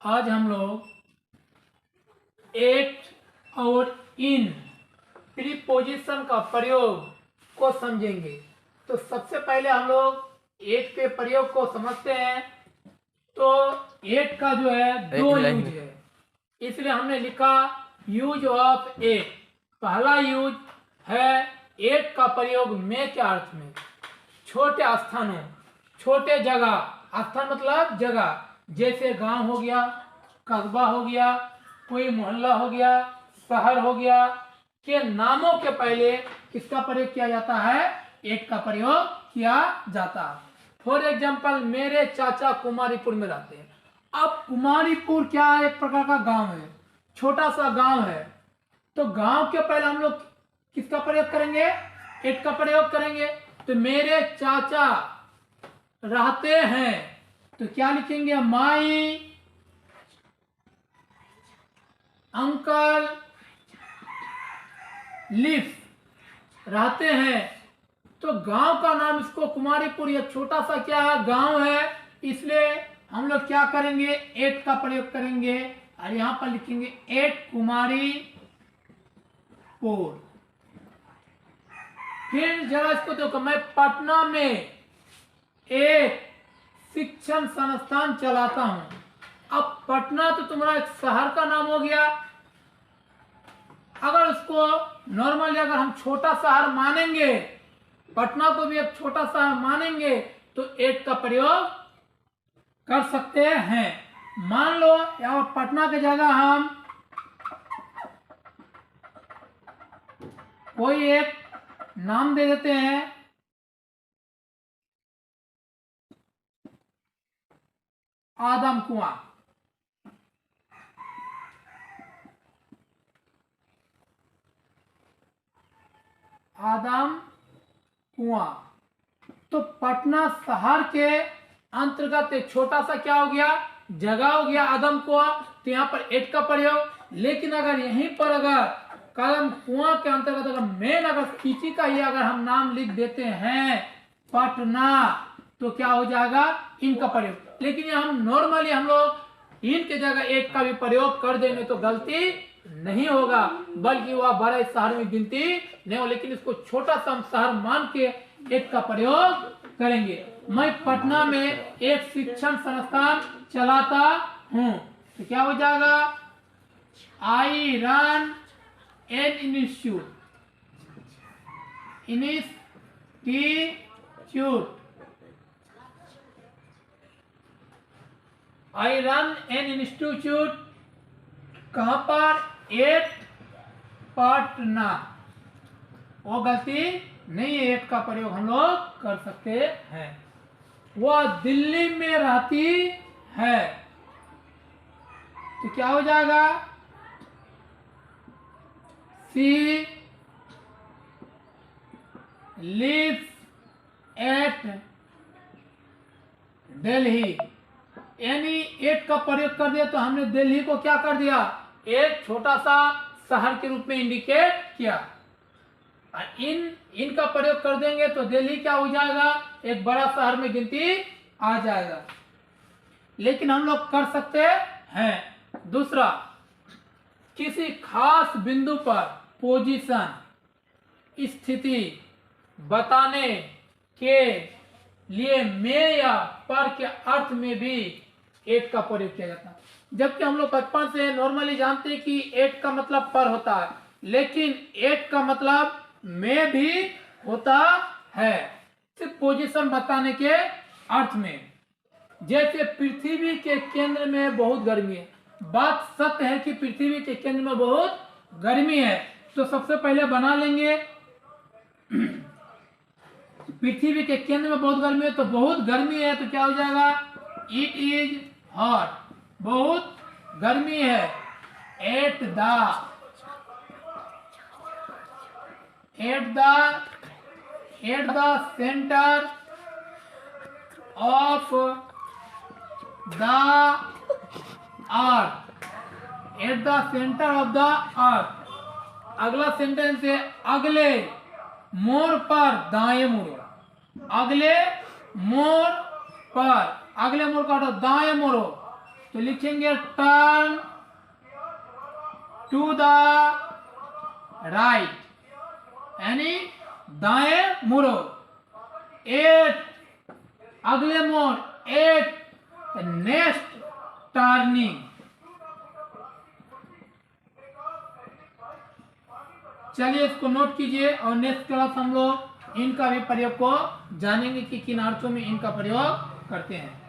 आज हम लोग एट और इन प्रीपोजिशन का प्रयोग को समझेंगे। तो सबसे पहले हम लोग एट के प्रयोग को समझते हैं। तो एट का जो है दो यूज है, इसलिए हमने लिखा यूज ऑफ एट। पहला यूज है एट का प्रयोग में के अर्थ में, छोटे स्थानों, छोटे जगह, स्थान मतलब जगह, जैसे गांव हो गया, कस्बा हो गया, कोई मोहल्ला हो गया, शहर हो गया के नामों के पहले किसका प्रयोग किया जाता है? एट का प्रयोग किया जाता है। फॉर एग्जाम्पल, मेरे चाचा कुमारीपुर में रहते हैं। अब कुमारीपुर क्या है? एक प्रकार का गांव है, छोटा सा गांव है। तो गांव के पहले हम लोग किसका प्रयोग करेंगे? एट का प्रयोग करेंगे। तो मेरे चाचा रहते हैं, तो क्या लिखेंगे? माई अंकल लिव, रहते हैं। तो गांव का नाम, इसको कुमारीपुर, एक छोटा सा क्या है? गांव है। इसलिए हम लोग क्या करेंगे? एट का प्रयोग करेंगे और यहां पर लिखेंगे एट कुमारीपुर। फिर जरा इसको देखो, मैं पटना में एक शिक्षण संस्थान चलाता हूं। अब पटना तो तुम्हारा एक शहर का नाम हो गया। अगर उसको नॉर्मली अगर हम छोटा शहर मानेंगे, पटना को भी एक छोटा शहर मानेंगे, तो एट का प्रयोग कर सकते हैं। मान लो यहाँ पटना की जगह हम कोई एक नाम दे देते हैं, आदम कुआं। आदम कुआं। तो पटना शहर के अंतर्गत एक छोटा सा क्या हो गया? जगह हो गया, आदम कुआं। तो यहाँ पर एट का प्रयोग। लेकिन अगर यहीं पर अगर कदम कुआं के अंतर्गत अगर मेन अगर किसी का ही अगर हम नाम लिख देते हैं पटना, तो क्या हो जाएगा? इनका प्रयोग। लेकिन ये हम नॉर्मली हम लोग इनके जगह एट का भी प्रयोग कर देंगे तो गलती नहीं होगा, बल्कि वह बड़े शहर में गिनती नहीं हो। लेकिन इसको छोटा सा हम शहर मान के एट का प्रयोग करेंगे। मैं पटना में एक शिक्षण संस्थान चलाता हूं, तो क्या हो जाएगा? I run an institute. I run an institute कहां पर? एट पटना। वो गलती नहीं है, एट का प्रयोग हम लोग कर सकते हैं। वह दिल्ली में रहती है, तो क्या हो जाएगा? She lives at Delhi. यानी एट का प्रयोग कर दिया तो हमने दिल्ली को क्या कर दिया? एक छोटा सा शहर के रूप में इंडिकेट किया। इनका प्रयोग कर देंगे तो दिल्ली क्या हो जाएगा? एक बड़ा शहर में गिनती आ जाएगा। लेकिन हम लोग कर सकते हैं दूसरा, किसी खास बिंदु पर पोजीशन, स्थिति बताने के लिए में या पर के अर्थ में भी एट का प्रयोग किया जाता है। जबकि हम लोग बचपन से नॉर्मली जानते हैं कि एट का मतलब पर होता है, लेकिन एट का मतलब में भी होता है, सिर्फ पोजीशन बताने के अर्थ में। जैसे पृथ्वी के केंद्र में बहुत गर्मी है। बात सत्य है कि पृथ्वी के केंद्र में बहुत गर्मी है, तो सबसे पहले बना लेंगे पृथ्वी के केंद्र में बहुत गर्मी है, तो बहुत गर्मी है, तो क्या हो जाएगा? इट इज हॉट, बहुत गर्मी है। At the centre of the earth. At the centre of the earth. अगला सेंटेंस है अगले मोड़ पर दाएं मुड़ो। अगले मोड़ पर, अगले मोड़ का दाएं मोड़ो। तो लिखेंगे टर्न टू द राइट, यानी दाएं मुड़ो। एट, अगले मोड़। At, next turning. चलिए इसको नोट कीजिए और नेक्स्ट क्लास हम लोग इनका भी प्रयोग को जानेंगे कि किन अर्थों में इनका प्रयोग करते हैं।